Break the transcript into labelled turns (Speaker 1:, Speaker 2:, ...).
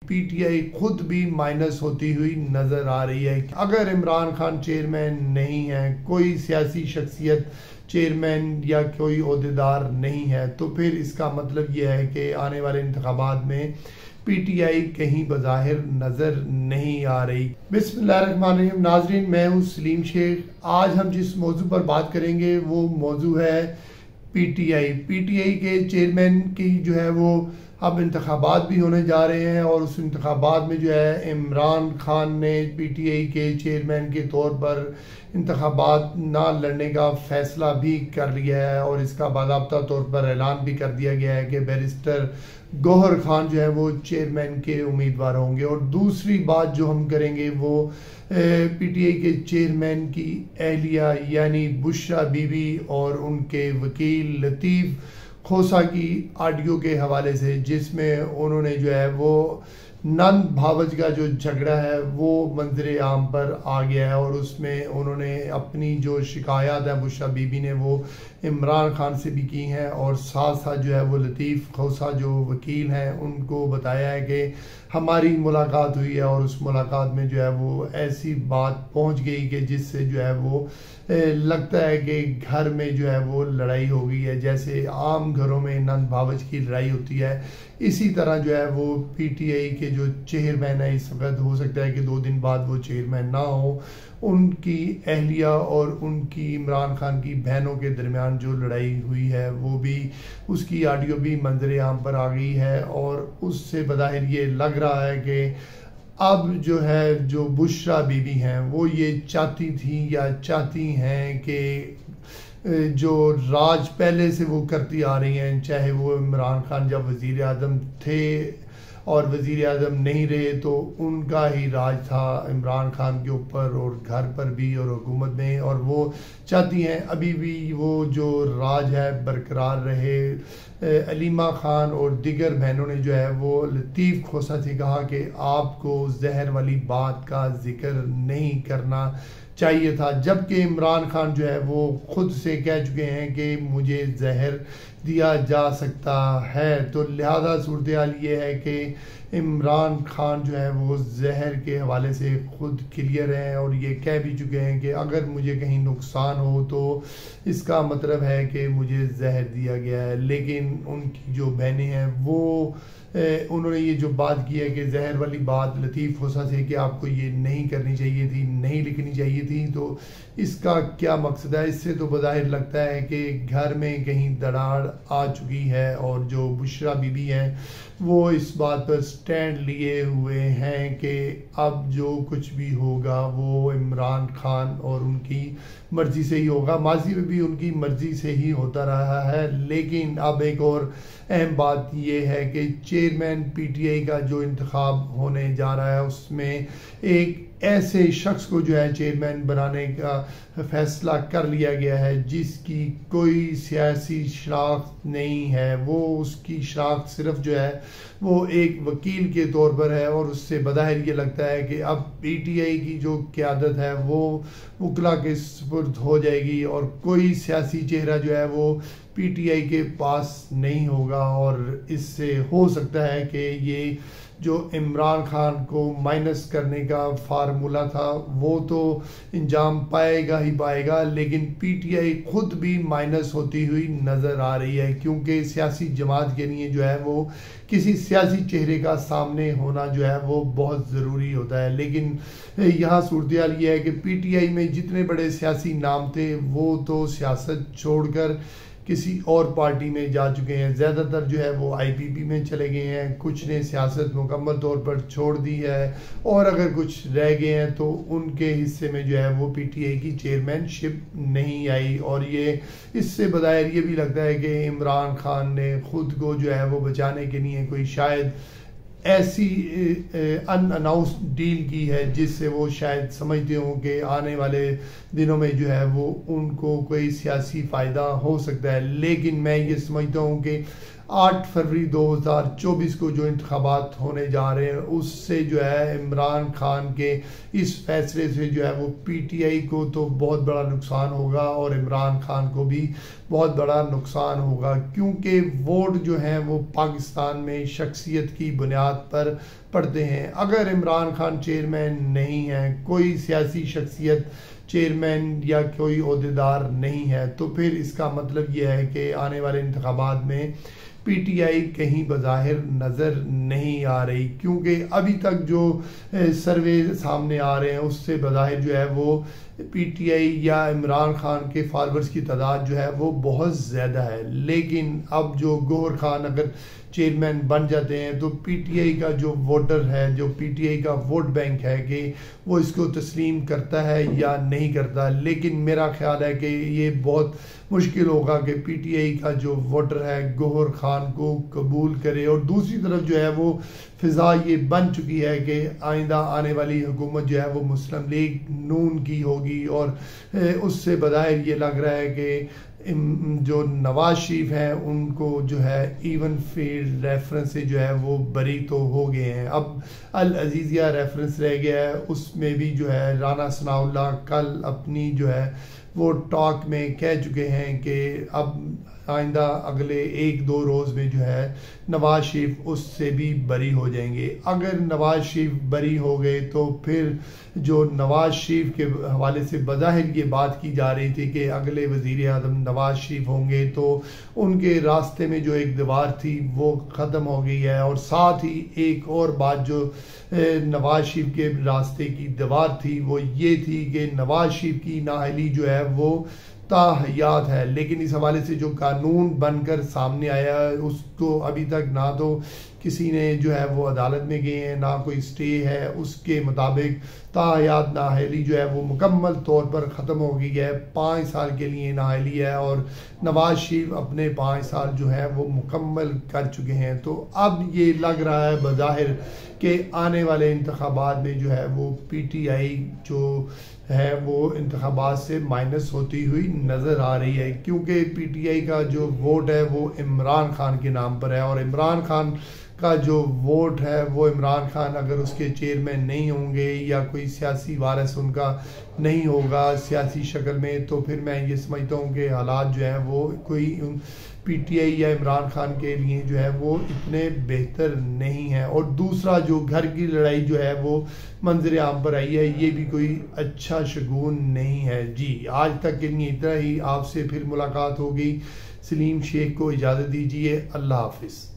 Speaker 1: PTI खुद भी minus होती हुई नजर आ रही है। अगर इमरान खान चेयरमैन नहीं है, कोई सियासी शख्सियत चेयरमैन या कोई ओहदेदार नहीं है, तो फिर इसका मतलब यह है कि आने वाले इंतखाबात में पीटीआई कहीं बज़ाहिर नज़र नहीं आ रही। बिस्मिल्लाहिर्रहमानिर्रहीम। नाजरीन, मैं हूँ सलीम शेख। आज हम जिस मौजू पर बात करेंगे वो मौजू है पीटीआई के चेयरमैन की जो है वो अब इंतखाबात भी होने जा रहे हैं और उस इंतखाबात में जो है इमरान खान ने पीटीआई के चेयरमैन के तौर पर इंतखाबात ना लड़ने का फ़ैसला भी कर लिया है और इसका बाज़ाब्ता तौर पर ऐलान भी कर दिया गया है कि बैरिस्टर गौहर खान जो है वो चेयरमैन के उम्मीदवार होंगे। और दूसरी बात जो हम करेंगे वो पीटीआई के चेयरमैन की अहलिया यानी बुशरा बीबी और उनके वकील लतीफ़ खोसा की ऑडियो के हवाले से, जिसमें उन्होंने जो है वो नंद भावज का जो झगड़ा है वो मंजर आम पर आ गया है और उसमें उन्होंने अपनी जो शिकायत है बुशरा बीबी ने वो इमरान खान से भी की हैं और साथ साथ जो है वो लतीफ़ खोसा जो वकील हैं उनको बताया है कि हमारी मुलाकात हुई है और उस मुलाकात में जो है वो ऐसी बात पहुंच गई कि जिससे जो है वो लगता है कि घर में जो है वो लड़ाई हो गई है। जैसे आम घरों में नंद भावज की लड़ाई होती है, इसी तरह जो है वो पीटीआई के जो चेयरमैन है इस वक्त हो सकता है कि 2 दिन बाद वो चेयरमैन ना हो। उनकी अहलिया और उनकी इमरान खान की बहनों के दरमियान जो लड़ाई हुई है वो भी, उसकी ऑडियो भी मंजर आम पर आ गई है और उससे बज़ाहिर ये लग रहा है कि अब जो है जो बुशरा बीबी हैं वो ये चाहती थी या चाहती हैं कि जो राज पहले से वो करती आ रही हैं, चाहे वो इमरान खान जब वज़ीर आज़म थे और वज़ीर आज़म नहीं रहे तो उनका ही राज था इमरान खान के ऊपर और घर पर भी और हुकूमत में, और वो चाहती हैं अभी भी वो जो राज है बरकरार रहे। अलीमा खान और दिगर बहनों ने जो है वो लतीफ़ खोसा से कहा कि आपको जहर वाली बात का जिक्र नहीं करना चाहिए था, जबकि इमरान खान जो है वो खुद से कह चुके हैं कि मुझे जहर दिया जा सकता है। तो लिहाजा सूरत हाल ये है कि इमरान खान जो है वो जहर के हवाले से खुद क्लियर हैं और ये कह भी चुके हैं कि अगर मुझे कहीं नुकसान हो तो इसका मतलब है कि मुझे जहर दिया गया है। लेकिन उनकी जो बहनें हैं वो उन्होंने ये जो बात की है कि जहर वाली बात लतीफ़ खोसा से कि आपको ये नहीं करनी चाहिए थी, नहीं लिखनी चाहिए थी, तो इसका क्या मकसद है? इससे तो बज़ाहिर लगता है कि घर में कहीं दरार आ चुकी है और जो बुशरा बीबी हैं वो इस बात पर स्टैंड लिए हुए हैं कि अब जो कुछ भी होगा वो इमरान खान और उनकी मर्ज़ी से ही होगा। माजी में भी उनकी मर्ज़ी से ही होता रहा है, लेकिन अब एक और अहम बात यह है कि चेयरमैन पीटीआई का जो इंतखाब होने जा रहा है उसमें एक ऐसे शख्स को जो है चेयरमैन बनाने का फैसला कर लिया गया है जिसकी कोई सियासी शनाख्त नहीं है। वो उसकी शनाख्त सिर्फ जो है वो एक वकील के तौर पर है और उससे बज़ाहिर ये लगता है कि अब पीटीआई की जो क़यादत है वो वकला के सुपुर्द हो जाएगी और कोई सियासी चेहरा जो है वो पीटीआई के पास नहीं होगा और इससे हो सकता है कि ये जो इमरान खान को माइनस करने का फार्मूला था वो तो इंजाम पाएगा ही पाएगा, लेकिन पीटीआई खुद भी माइनस होती हुई नज़र आ रही है क्योंकि सियासी जमात के लिए जो है वो किसी सियासी चेहरे का सामने होना जो है वो बहुत ज़रूरी होता है। लेकिन यहाँ सूरत हाल ये है कि पीटीआई में जितने बड़े सियासी नाम थे वो तो सियासत छोड़कर किसी और पार्टी में जा चुके हैं। ज़्यादातर जो है वो आईपीपी में चले गए हैं, कुछ ने सियासत मुकम्मल तौर पर छोड़ दी है और अगर कुछ रह गए हैं तो उनके हिस्से में जो है वो पीटीआई की चेयरमैनशिप नहीं आई। और ये इससे बज़ाहिर ये भी लगता है कि इमरान खान ने खुद को जो है वो बचाने के लिए कोई शायद ऐसी अनअनाउंस्ड डील की है जिससे वो शायद समझते हो कि आने वाले दिनों में जो है वो उनको कोई सियासी फ़ायदा हो सकता है। लेकिन मैं ये समझता हूँ कि 8 फरवरी 2024 को जो इंतखाबात होने जा रहे हैं उससे जो है इमरान खान के इस फैसले से जो है वो पीटीआई को तो बहुत बड़ा नुकसान होगा और इमरान खान को भी बहुत बड़ा नुकसान होगा, क्योंकि वोट जो हैं वो पाकिस्तान में शख्सियत की बुनियाद पर पढ़ते हैं। अगर इमरान खान चेयरमैन नहीं है, कोई सियासी शख्सियत चेयरमैन या कोई ओहदेदार नहीं है, तो फिर इसका मतलब यह है कि आने वाले इंतखाबात में पीटीआई कहीं बज़ाहिर नज़र नहीं आ रही, क्योंकि अभी तक जो सर्वे सामने आ रहे हैं उससे बज़ाहिर जो है वो पीटीआई या इमरान खान के फॉलोअर्स की तादाद जो है वो बहुत ज़्यादा है। लेकिन अब जो गौहर खान अगर चेयरमैन बन जाते हैं तो पीटीआई का जो वोटर है, जो पीटीआई का वोट बैंक है, कि वो इसको तस्लीम करता है या नहीं करता। लेकिन मेरा ख्याल है कि ये बहुत मुश्किल होगा कि पीटीआई का जो वोटर है गौहर खान को कबूल करे। और दूसरी तरफ जो है वो फ़िज़ा ये बन चुकी है कि आइंदा आने वाली हुकूमत जो है वो मुस्लिम लीग नून की होगी, और उससे बज़ाहिर ये लग रहा है कि जो नवाज शरीफ हैं उनको जो है इवन फील्ड रेफरेंस से जो है वो बरी तो हो गए हैं। अब अल अजीज़िया रेफरेंस रह गया है, उसमें भी जो है राना सनाउल्लाह कल अपनी जो है वो टॉक में कह चुके हैं कि अब आइंदा अगले 1-2 रोज़ में जो है नवाज शरीफ उससे भी बरी हो जाएंगे। अगर नवाज शरीफ बरी हो गए तो फिर जो नवाज शरीफ के हवाले से बज़ाहिर ये बात की जा रही थी कि अगले वज़ीर आज़म नवाज शरीफ होंगे, तो उनके रास्ते में जो एक दीवार थी वो ख़त्म हो गई है। और साथ ही एक और बात जो नवाज शरीफ के रास्ते की दीवार थी वो ये थी कि नवाज शरीफ की नाअहली जो है वो ताहयात है। लेकिन इस हवाले से जो कानून बनकर सामने आया उसको अभी तक ना तो किसी ने जो है वो अदालत में गए हैं, ना कोई स्टे है। उसके मुताबिक ताहयात नाअहली जो है वो मुकम्मल तौर पर ख़त्म हो गई है, 5 साल के लिए नाअहली है, और नवाज शरीफ अपने 5 साल जो है वो मुकम्मल कर चुके हैं। तो अब ये लग रहा है बज़ाहिर कि आने वाले इंतखाबात में जो है वो पीटीआई जो है वो इंतखाबात से माइनस होती हुई नज़र आ रही है, क्योंकि पीटीआई का जो वोट है वो इमरान खान के नाम पर है। और इमरान खान का जो वोट है वो इमरान खान अगर उसके चेयरमैन नहीं होंगे या कोई सियासी वारिस उनका नहीं होगा सियासी शक्ल में, तो फिर मैं ये समझता हूँ कि हालात जो है वो कोई पीटीआई या इमरान खान के लिए जो है वो इतने बेहतर नहीं है। और दूसरा जो घर की लड़ाई जो है वो मंजर आम पर आई है, ये भी कोई अच्छा शगुन नहीं है। जी आज तक के लिए इतना ही, आपसे फिर मुलाकात होगी। सलीम शेख को इजाज़त दीजिए, अल्लाह हाफिज़।